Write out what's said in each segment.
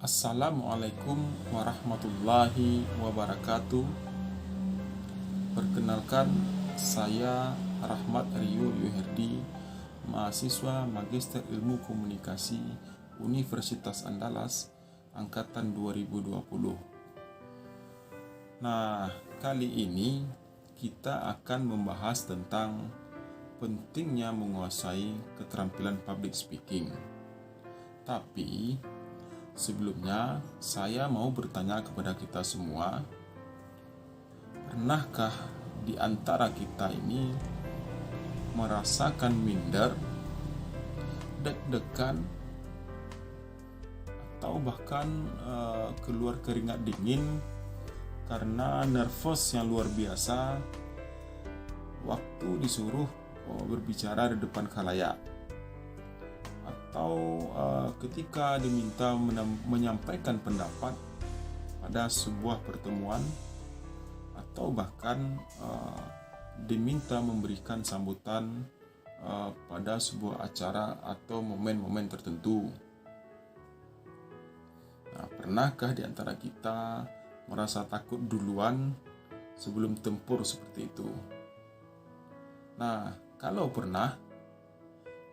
Assalamualaikum warahmatullahi wabarakatuh. Perkenalkan, saya Rahmat Rio Yuherdi, mahasiswa Magister Ilmu Komunikasi Universitas Andalas angkatan 2020. Nah, kali ini kita akan membahas tentang pentingnya menguasai keterampilan public speaking. Tapi sebelumnya, saya mau bertanya kepada kita semua, pernahkah di antara kita ini merasakan minder, deg-degan, atau bahkan keluar keringat dingin karena nervous yang luar biasa waktu disuruh berbicara di depan khalayak? Atau ketika diminta menyampaikan pendapat pada sebuah pertemuan, atau bahkan diminta memberikan sambutan pada sebuah acara atau momen-momen tertentu. Nah, pernahkah di antara kita merasa takut duluan sebelum tempur seperti itu? Nah, kalau pernah,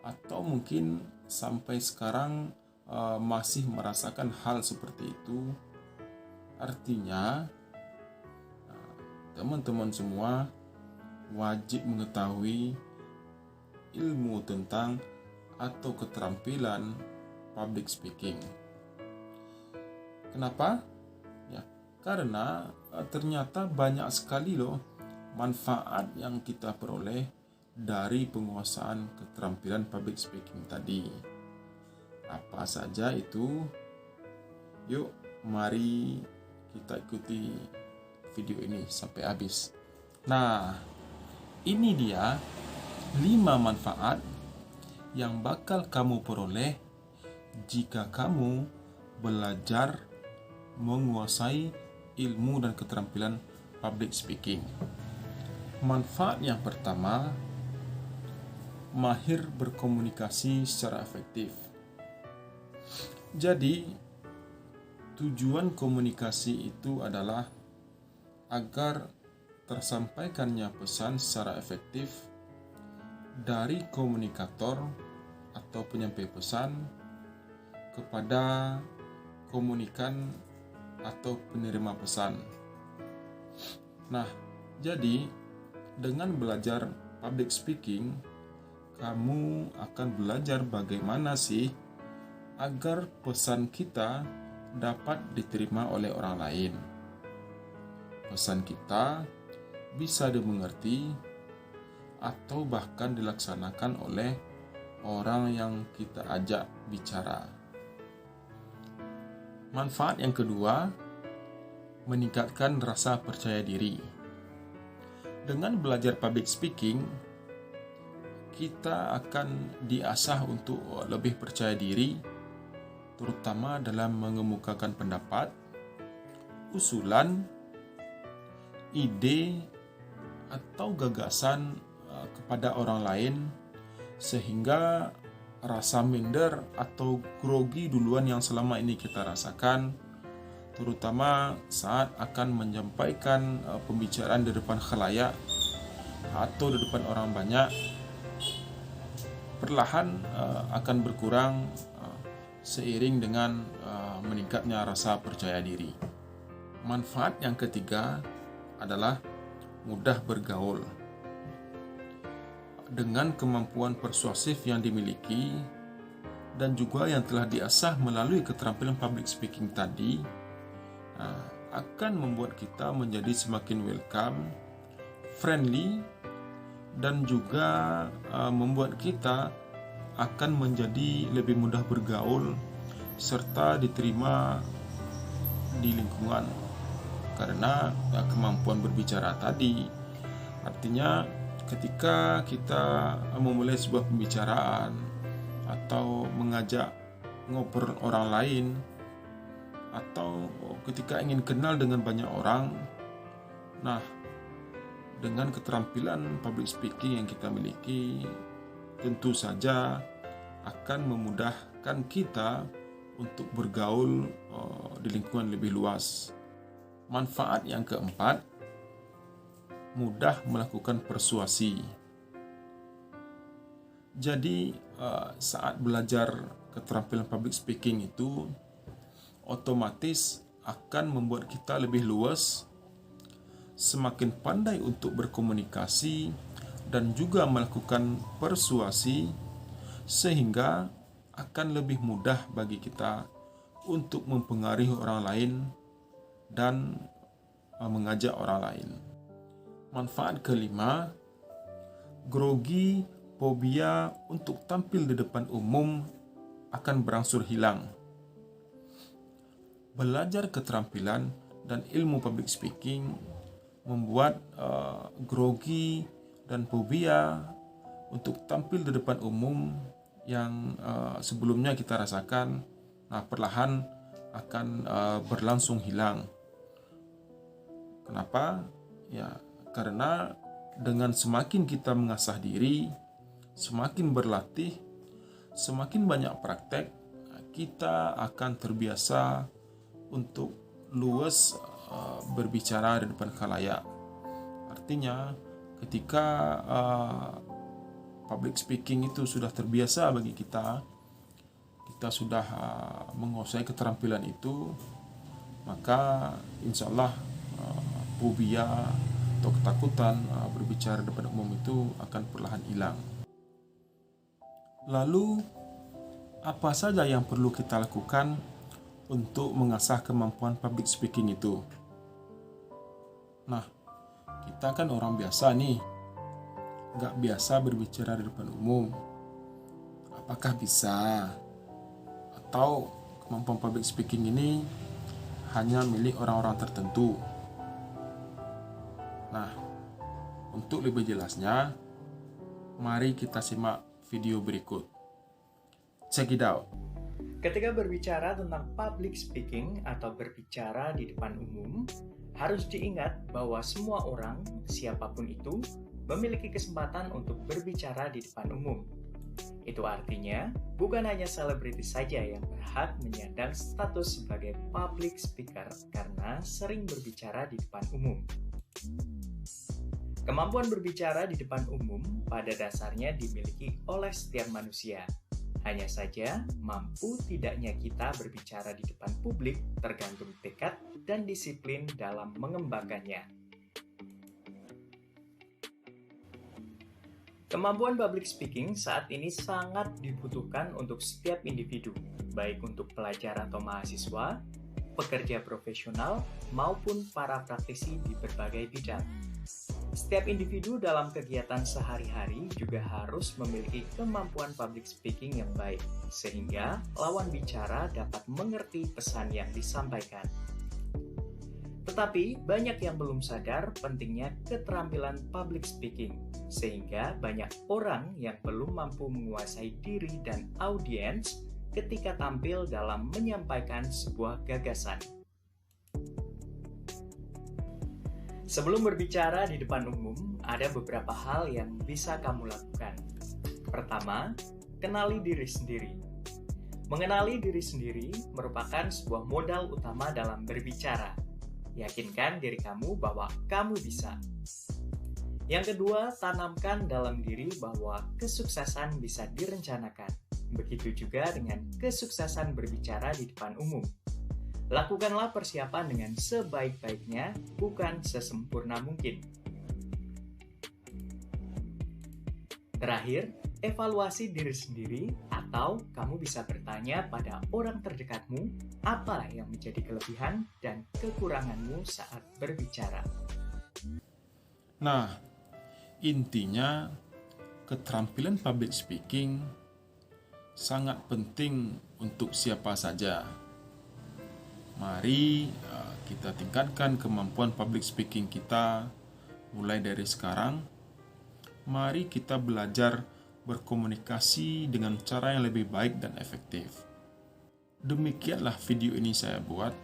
atau mungkin sampai sekarang masih merasakan hal seperti itu, artinya teman-teman semua wajib mengetahui ilmu tentang atau keterampilan public speaking. Kenapa? Ya, karena ternyata banyak sekali loh manfaat yang kita peroleh dari penguasaan keterampilan public speaking tadi. Apa saja itu? Yuk, mari kita ikuti video ini sampai habis. Nah, ini dia 5 manfaat yang bakal kamu peroleh jika kamu belajar menguasai ilmu dan keterampilan public speaking. Manfaat yang pertama, mahir berkomunikasi secara efektif. Jadi, tujuan komunikasi itu adalah agar tersampaikannya pesan secara efektif dari komunikator atau penyampai pesan kepada komunikan atau penerima pesan. Nah, jadi dengan belajar public speaking, kamu akan belajar bagaimana sih agar pesan kita dapat diterima oleh orang lain. Pesan kita bisa dimengerti atau bahkan dilaksanakan oleh orang yang kita ajak bicara. Manfaat yang kedua, meningkatkan rasa percaya diri. Dengan belajar public speaking, kita akan diasah untuk lebih percaya diri, terutama dalam mengemukakan pendapat, usulan, ide, atau gagasan kepada orang lain, sehingga rasa minder atau grogi duluan yang selama ini kita rasakan, terutama saat akan menyampaikan pembicaraan di depan khalayak atau di depan orang banyak, perlahan akan berkurang seiring dengan meningkatnya rasa percaya diri. Manfaat yang ketiga adalah mudah bergaul. Dengan kemampuan persuasif yang dimiliki dan juga yang telah diasah melalui keterampilan public speaking tadi, akan membuat kita menjadi semakin welcome, friendly, dan juga membuat kita akan menjadi lebih mudah bergaul serta diterima di lingkungan karena kemampuan berbicara tadi. Artinya ketika kita memulai sebuah pembicaraan atau mengajak ngobrol orang lain, atau ketika ingin kenal dengan banyak orang, nah, dengan keterampilan public speaking yang kita miliki, tentu saja akan memudahkan kita untuk bergaul di lingkungan lebih luas. Manfaat yang keempat, mudah melakukan persuasi. Jadi saat belajar keterampilan public speaking itu otomatis akan membuat kita lebih luas, semakin pandai untuk berkomunikasi dan juga melakukan persuasi, sehingga akan lebih mudah bagi kita untuk mempengaruhi orang lain dan mengajak orang lain. Manfaat kelima, grogi, fobia untuk tampil di depan umum akan berangsur hilang. Belajar keterampilan dan ilmu public speaking membuat grogi dan fobia untuk tampil di depan umum yang sebelumnya kita rasakan, perlahan akan berlangsung hilang. Kenapa? Ya, karena dengan semakin kita mengasah diri, semakin berlatih, semakin banyak praktek, kita akan terbiasa untuk luas berbicara di depan khalayak. Artinya, ketika public speaking itu sudah terbiasa bagi kita sudah menguasai keterampilan itu, maka insya Allah fobia atau ketakutan berbicara di depan umum itu akan perlahan hilang. Lalu, apa saja yang perlu kita lakukan untuk mengasah kemampuan public speaking itu? Nah, kita kan orang biasa nih, nggak biasa berbicara di depan umum. Apakah bisa? Atau kemampuan public speaking ini hanya milik orang-orang tertentu? Nah, untuk lebih jelasnya, mari kita simak video berikut. Check it out. Ketika berbicara tentang public speaking atau berbicara di depan umum, harus diingat bahwa semua orang, siapapun itu, memiliki kesempatan untuk berbicara di depan umum. Itu artinya, bukan hanya selebritis saja yang berhak menyandang status sebagai public speaker karena sering berbicara di depan umum. Kemampuan berbicara di depan umum pada dasarnya dimiliki oleh setiap manusia. Hanya saja, mampu tidaknya kita berbicara di depan publik tergantung tekad dan disiplin dalam mengembangkannya. Kemampuan public speaking saat ini sangat dibutuhkan untuk setiap individu, baik untuk pelajar atau mahasiswa, pekerja profesional, maupun para praktisi di berbagai bidang. Setiap individu dalam kegiatan sehari-hari juga harus memiliki kemampuan public speaking yang baik, sehingga lawan bicara dapat mengerti pesan yang disampaikan. Tetapi banyak yang belum sadar pentingnya keterampilan public speaking, sehingga banyak orang yang belum mampu menguasai diri dan audiens ketika tampil dalam menyampaikan sebuah gagasan. Sebelum berbicara di depan umum, ada beberapa hal yang bisa kamu lakukan. Pertama, kenali diri sendiri. Mengenali diri sendiri merupakan sebuah modal utama dalam berbicara. Yakinkan diri kamu bahwa kamu bisa. Yang kedua, tanamkan dalam diri bahwa kesuksesan bisa direncanakan. Begitu juga dengan kesuksesan berbicara di depan umum. Lakukanlah persiapan dengan sebaik-baiknya, bukan sesempurna mungkin. Terakhir, evaluasi diri sendiri atau kamu bisa bertanya pada orang terdekatmu apa yang menjadi kelebihan dan kekuranganmu saat berbicara. Nah, intinya keterampilan public speaking sangat penting untuk siapa saja. Mari kita tingkatkan kemampuan public speaking kita mulai dari sekarang. Mari kita belajar berkomunikasi dengan cara yang lebih baik dan efektif. Demikianlah video ini saya buat.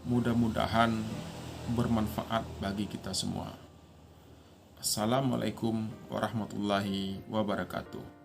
Mudah-mudahan bermanfaat bagi kita semua. Assalamualaikum warahmatullahi wabarakatuh.